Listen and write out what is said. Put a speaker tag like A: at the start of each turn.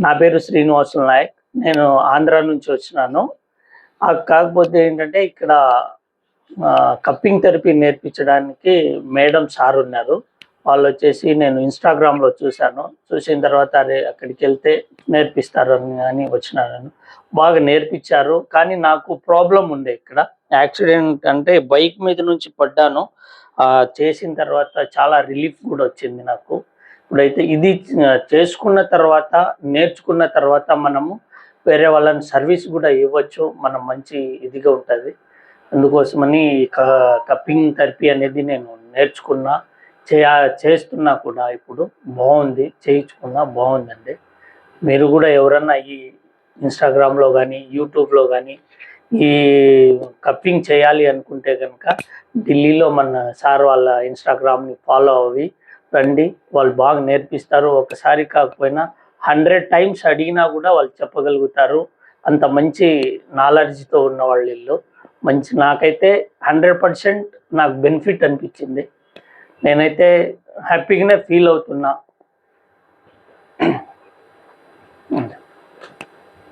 A: నా పేరు శ్రీనివాసులు నాయక్. నేను ఆంధ్ర నుంచి వచ్చినాను. కాకపోతే ఏంటంటే ఇక్కడ కప్పింగ్ థెరపీ నేర్పించడానికి మేడం సార్ ఉన్నారు. వాళ్ళు వచ్చేసి నేను ఇన్స్టాగ్రామ్లో చూశాను. చూసిన తర్వాత అరే అక్కడికి వెళ్తే నేర్పిస్తారు అని వచ్చినాను. బాగా నేర్పించారు. కానీ నాకు ప్రాబ్లం ఉండే ఇక్కడ. యాక్సిడెంట్ అంటే బైక్ మీద నుంచి పడ్డాను. చేసిన తర్వాత చాలా రిలీఫ్ కూడా వచ్చింది నాకు. ఇప్పుడైతే ఇది చేసుకున్న తర్వాత, నేర్చుకున్న తర్వాత మనము వేరే వాళ్ళని సర్వీస్ కూడా ఇవ్వచ్చు. మనం మంచి ఇదిగా ఉంటుంది. అందుకోసమని కప్పింగ్ థెరపీ అనేది నేను నేర్చుకున్నా, చేస్తున్నా కూడా. ఇప్పుడు బాగుంది, చేయించుకున్నా బాగుందండి. మీరు కూడా ఎవరన్నా ఈ ఇన్స్టాగ్రామ్లో కానీ యూట్యూబ్లో కానీ ఈ కప్పింగ్ చేయాలి అనుకుంటే కనుక ఢిల్లీలో మన సార్ వాళ్ళ ఇన్స్టాగ్రామ్ని ఫాలో అవి రండి. వాళ్ళు బాగా నేర్పిస్తారు. ఒకసారి కాకపోయినా 100 టైమ్స్ అడిగినా కూడా వాళ్ళు చెప్పగలుగుతారు. అంత మంచి నాలెడ్జ్తో ఉన్న వాళ్ళు వీళ్ళు. నాకైతే 100% నాకు బెనిఫిట్ అనిపించింది. నేనైతే హ్యాపీగానే ఫీల్ అవుతున్నా.